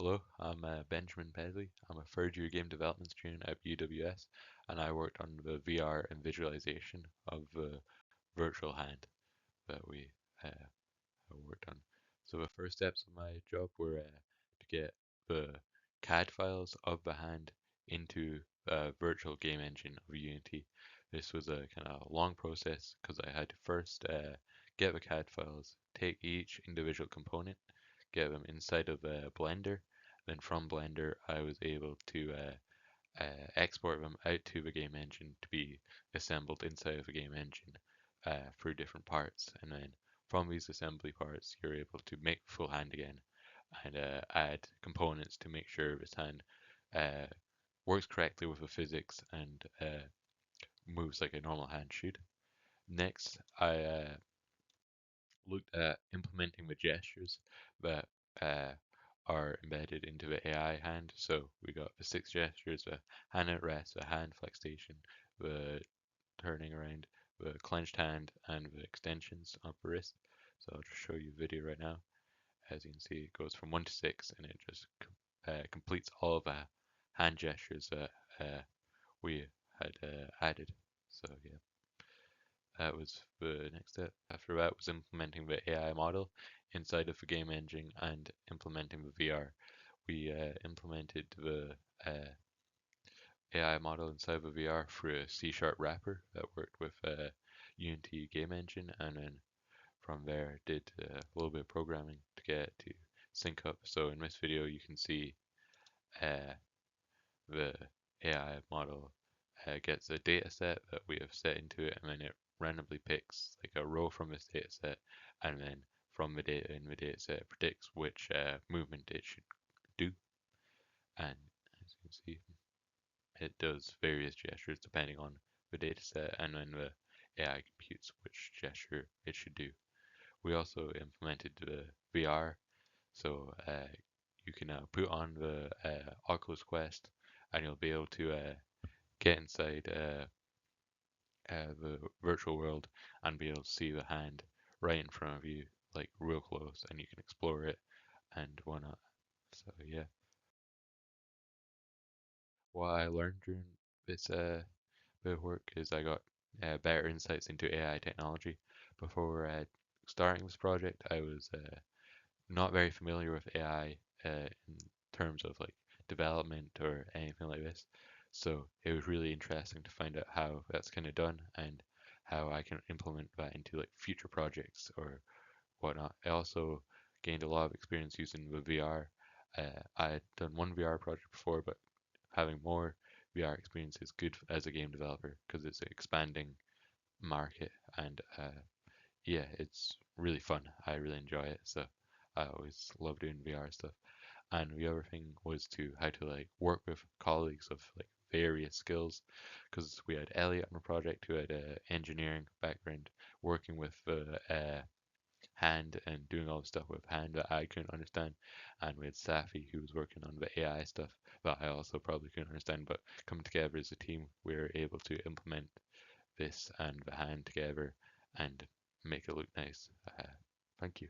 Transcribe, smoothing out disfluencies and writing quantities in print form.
Hello, I'm Benjamin Pedley. I'm a third year game development student at UWS, and I worked on the VR and visualization of the virtual hand that we worked on. So the first steps of my job were to get the CAD files of the hand into a virtual game engine of Unity. This was a kind of long process because I had to first get the CAD files, take each individual component, get them inside of Blender. Then from Blender, I was able to export them out to the game engine to be assembled inside of the game engine through different parts. And then from these assembly parts, you're able to make full hand again and add components to make sure this hand uh, works correctly with the physics and moves like a normal hand should. Next, I looked at implementing the gestures that uh, are embedded into the AI hand. So we got the six gestures: the hand at rest, the hand flexation, the turning around, the clenched hand, and the extensions of the wrist. So I'll just show you a video right now. As you can see, it goes from 1 to 6, and it just completes all of the hand gestures that we had added. So yeah. That was the next step. After that was implementing the AI model inside of the game engine and implementing the VR. We implemented the AI model inside the VR through a C# wrapper that worked with Unity game engine, and then from there did a little bit of programming to get it to sync up. So in this video you can see uh, the AI model gets a data set that we have set into it, and then it randomly picks like a row from this data set, and then from the data in the data set, it predicts which movement it should do. And as you can see, it does various gestures depending on the data set, and then the AI computes which gesture it should do. We also implemented the VR, so you can put on the Oculus Quest, and you'll be able to get inside the virtual world and be able to see the hand right in front of you, like real close, and you can explore it and whatnot. So yeah, what I learned during this bit of work is I got better insights into AI technology. Before starting this project, I was not very familiar with AI in terms of like development or anything like this. So it was really interesting to find out how that's kind of done and how I can implement that into like future projects or whatnot. I also gained a lot of experience using the VR. I had done one VR project before, but having more VR experience is good as a game developer because it's an expanding market and yeah, it's really fun. I really enjoy it. So I always love doing VR stuff. And the other thing was to how to like work with colleagues of like various skills, because we had Elliot on the project who had a engineering background, working with the hand and doing all the stuff with hand that I couldn't understand, and we had Safi who was working on the AI stuff that I also probably couldn't understand. But coming together as a team, we were able to implement this and the hand together and make it look nice. Thank you.